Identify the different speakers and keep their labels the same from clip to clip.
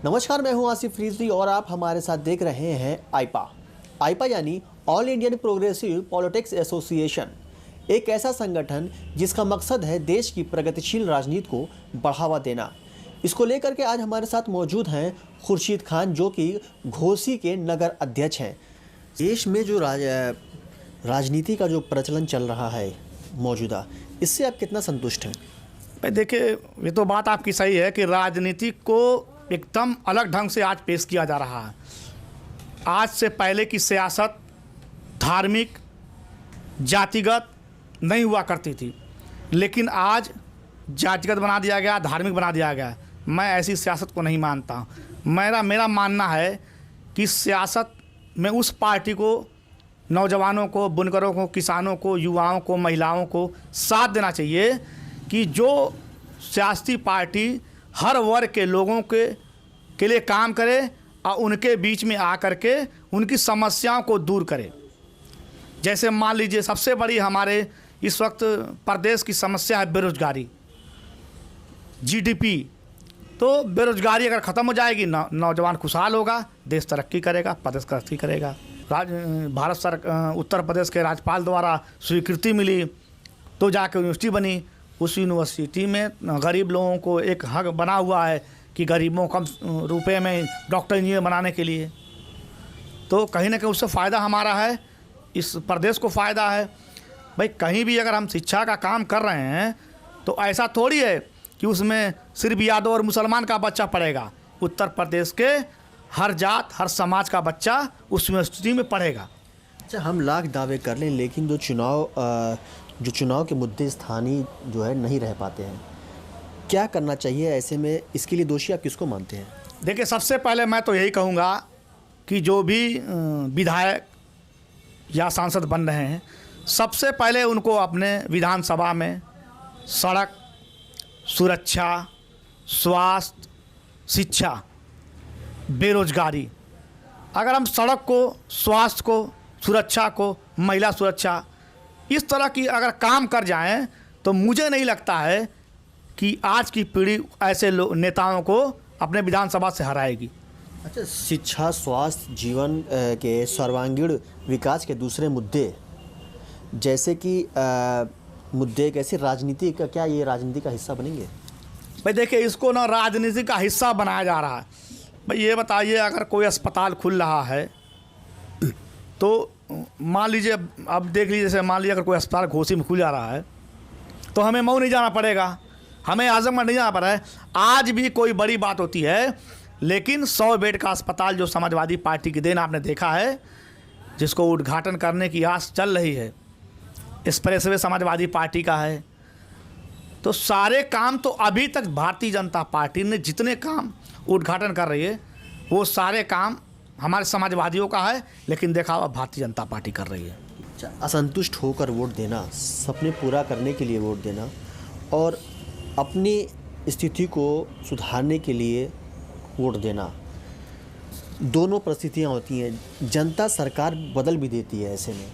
Speaker 1: नमस्कार, मैं हूं आसिफ रिजवी और आप हमारे साथ देख रहे हैं आईपा यानी all Indian progressive politics association, एक ऐसा संगठन जिसका मकसद है देश की प्रगतिशील राजनीति को बढ़ावा देना। इसको लेकर के आज हमारे साथ मौजूद हैं खुर्शीद खान, जो कि घोसी के नगर अध्यक्ष हैं। देश में जो राजनीति का जो प्रचलन चल रहा है मौजूदा, इससे आप कितना संतुष्ट हैं?
Speaker 2: भाई देखिए, ये तो बात आपकी सही है कि राजनीति को एकदम अलग ढंग से आज पेश किया जा रहा है। आज से पहले की सियासत धार्मिक, जातिगत नहीं हुआ करती थी, लेकिन आज जातिगत बना दिया गया, धार्मिक बना दिया गया। मैं ऐसी सियासत को नहीं मानता। मेरा मानना है कि सियासत में उस पार्टी को, नौजवानों को, बुनकरों को, किसानों को, युवाओं को, महिलाओं को साथ देना चाहिए कि जो सियासी पार्टी हर वर्ग के लोगों के लिए काम करे और उनके बीच में आकर के उनकी समस्याओं को दूर करे। जैसे मान लीजिए, सबसे बड़ी हमारे इस वक्त प्रदेश की समस्या है बेरोजगारी, जीडीपी। तो बेरोजगारी अगर ख़त्म हो जाएगी, नौजवान खुशहाल होगा, देश तरक्की करेगा, प्रदेश तरक्की करेगा। उत्तर प्रदेश के राज्यपाल द्वारा स्वीकृति मिली तो जाके यूनिवर्सिटी बनी। उस यूनिवर्सिटी में गरीब लोगों को एक हक बना हुआ है कि गरीबों कम रुपए में डॉक्टर इंजीनियर बनाने के लिए। तो कहीं ना कहीं उससे फ़ायदा हमारा है, इस प्रदेश को फ़ायदा है। भाई कहीं भी अगर हम शिक्षा का काम कर रहे हैं तो ऐसा थोड़ी है कि उसमें सिर्फ यादव और मुसलमान का बच्चा पढ़ेगा। उत्तर प्रदेश के हर जात, हर समाज का बच्चा उस यूनिवर्सिटी में पढ़ेगा।
Speaker 1: अच्छा, हम लाख दावे कर लें, लेकिन जो चुनाव के मुद्दे स्थानीय जो है नहीं रह पाते हैं। क्या करना चाहिए ऐसे में? इसके लिए दोषी आप किसको मानते हैं?
Speaker 2: देखिए, सबसे पहले मैं तो यही कहूँगा कि जो भी विधायक या सांसद बन रहे हैं, सबसे पहले उनको अपने विधानसभा में सड़क, सुरक्षा, स्वास्थ्य, शिक्षा, बेरोजगारी, अगर हम सड़क को, स्वास्थ्य को, सुरक्षा को, महिला सुरक्षा, इस तरह की अगर काम कर जाएं तो मुझे नहीं लगता है कि आज की पीढ़ी ऐसे नेताओं को अपने विधानसभा से हराएगी।
Speaker 1: अच्छा, शिक्षा, स्वास्थ्य, जीवन के सर्वांगीण विकास के दूसरे मुद्दे, जैसे कि मुद्दे कैसे राजनीति का, क्या ये राजनीति का हिस्सा बनेंगे?
Speaker 2: भाई देखिए, इसको ना राजनीति का हिस्सा बनाया जा रहा है। भाई ये बताइए, अगर कोई अस्पताल खुल रहा है तो मान लीजिए, अब देख लीजिए, जैसे मान लीजिए अगर कोई अस्पताल घोसी में खुल जा रहा है तो हमें मऊ नहीं जाना पड़ेगा, हमें आजमगढ़ नहीं जाना पड़ रहा है। आज भी कोई बड़ी बात होती है, लेकिन 100 बेड का अस्पताल जो समाजवादी पार्टी की देन आपने देखा है, जिसको उद्घाटन करने की आस चल रही है, एक्सप्रेसवे समाजवादी पार्टी का है। तो सारे काम तो अभी तक भारतीय जनता पार्टी ने जितने काम उद्घाटन कर रही है, वो सारे काम हमारे समाजवादियों का है, लेकिन देखा अब भारतीय जनता पार्टी कर रही है।
Speaker 1: असंतुष्ट होकर वोट देना, सपने पूरा करने के लिए वोट देना और अपनी स्थिति को सुधारने के लिए वोट देना, दोनों परिस्थितियाँ होती हैं। जनता सरकार बदल भी देती है ऐसे में,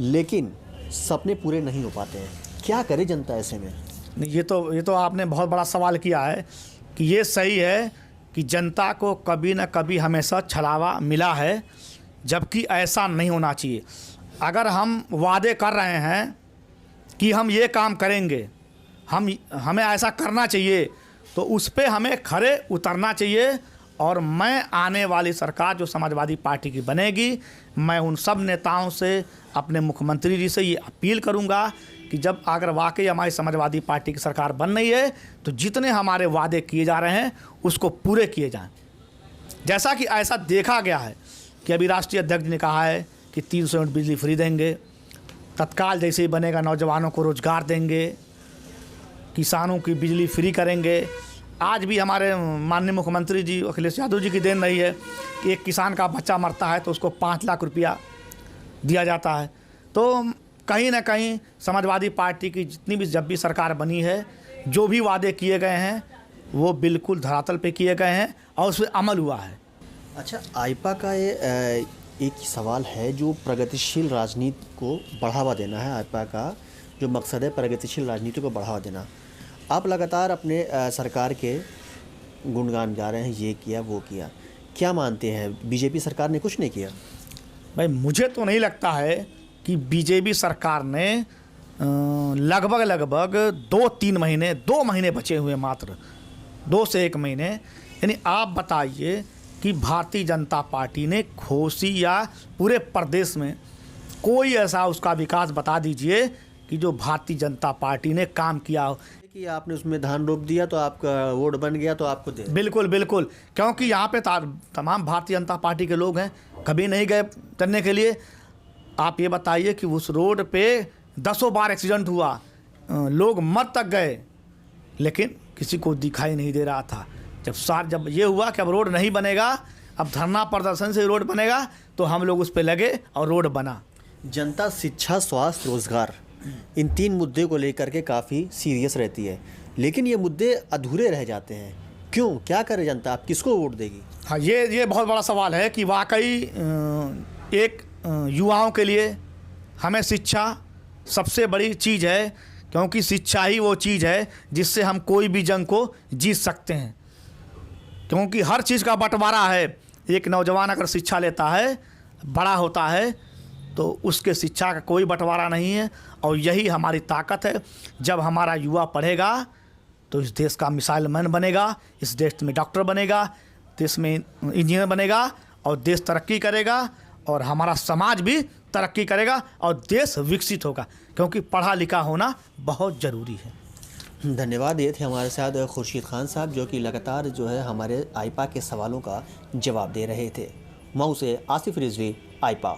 Speaker 1: लेकिन सपने पूरे नहीं हो पाते हैं। क्या करे जनता ऐसे में?
Speaker 2: ये तो आपने बहुत बड़ा सवाल किया है कि ये सही है कि जनता को कभी न कभी हमेशा छलावा मिला है, जबकि ऐसा नहीं होना चाहिए। अगर हम वादे कर रहे हैं कि हम ये काम करेंगे, हमें ऐसा करना चाहिए, तो उस पे हमें खरे उतरना चाहिए। और मैं आने वाली सरकार जो समाजवादी पार्टी की बनेगी, मैं उन सब नेताओं से, अपने मुख्यमंत्री जी से ये अपील करूंगा कि जब अगर वाकई हमारी समाजवादी पार्टी की सरकार बन रही है तो जितने हमारे वादे किए जा रहे हैं उसको पूरे किए जाएं। जैसा कि ऐसा देखा गया है कि अभी राष्ट्रीय अध्यक्ष ने कहा है कि 300 यूनिट बिजली फ्री देंगे, तत्काल जैसे ही बनेगा नौजवानों को रोज़गार देंगे, किसानों की बिजली फ्री करेंगे। आज भी हमारे माननीय मुख्यमंत्री जी अखिलेश यादव जी की देन रही है कि एक किसान का बच्चा मरता है तो उसको 5 लाख रुपया दिया जाता है। तो कहीं ना कहीं समाजवादी पार्टी की जितनी भी, जब भी सरकार बनी है, जो भी वादे किए गए हैं वो बिल्कुल धरातल पे किए गए हैं और उस पर अमल हुआ है।
Speaker 1: अच्छा, आईपा का ये एक सवाल है जो प्रगतिशील राजनीति को बढ़ावा देना है। आईपा का जो मकसद है प्रगतिशील राजनीति को बढ़ावा देना। आप लगातार अपने सरकार के गुणगान गा रहे हैं, ये किया वो किया, क्या मानते हैं बीजेपी सरकार ने कुछ नहीं किया?
Speaker 2: भाई मुझे तो नहीं लगता है कि बीजेपी सरकार ने लगभग 2-3 महीने, 2 महीने बचे हुए मात्र, 2 से 1 महीने, यानी आप बताइए कि भारतीय जनता पार्टी ने घोसी या पूरे प्रदेश में कोई ऐसा उसका विकास बता दीजिए कि जो भारतीय जनता पार्टी ने काम किया हो।
Speaker 1: कि आपने उसमें धान रोप दिया तो आपका वोट बन गया तो आपको दे।
Speaker 2: बिल्कुल बिल्कुल, क्योंकि यहाँ पे तमाम भारतीय जनता पार्टी के लोग हैं, कभी नहीं गए करने के लिए। आप ये बताइए कि उस रोड पे 10 बार एक्सीडेंट हुआ, लोग मर तक गए, लेकिन किसी को दिखाई नहीं दे रहा था। जब ये हुआ कि अब रोड नहीं बनेगा, अब धरना प्रदर्शन से रोड बनेगा, तो हम लोग उस पर लगे और रोड बना।
Speaker 1: जनता शिक्षा, स्वास्थ्य, रोजगार, इन 3 मुद्दे को लेकर के काफ़ी सीरियस रहती है, लेकिन ये मुद्दे अधूरे रह जाते हैं। क्यों, क्या करे जनता, आप किसको वोट देगी?
Speaker 2: हाँ, ये बहुत बड़ा सवाल है कि वाकई एक युवाओं के लिए हमें शिक्षा सबसे बड़ी चीज़ है, क्योंकि शिक्षा ही वो चीज़ है जिससे हम कोई भी जंग को जीत सकते हैं। क्योंकि हर चीज़ का बंटवारा है। एक नौजवान अगर शिक्षा लेता है, बड़ा होता है, तो उसके शिक्षा का कोई बंटवारा नहीं है, और यही हमारी ताकत है। जब हमारा युवा पढ़ेगा तो इस देश का मिसाइल मैन बनेगा, इस देश में डॉक्टर बनेगा, देश में इंजीनियर बनेगा, और देश तरक्की करेगा, और हमारा समाज भी तरक्की करेगा, और देश विकसित होगा, क्योंकि पढ़ा लिखा होना बहुत ज़रूरी है।
Speaker 1: धन्यवाद। ये थे हमारे साथ खुर्शीद खान साहब, जो कि लगातार जो है हमारे आईपा के सवालों का जवाब दे रहे थे। मऊ से आसिफ रिजवी, आईपा।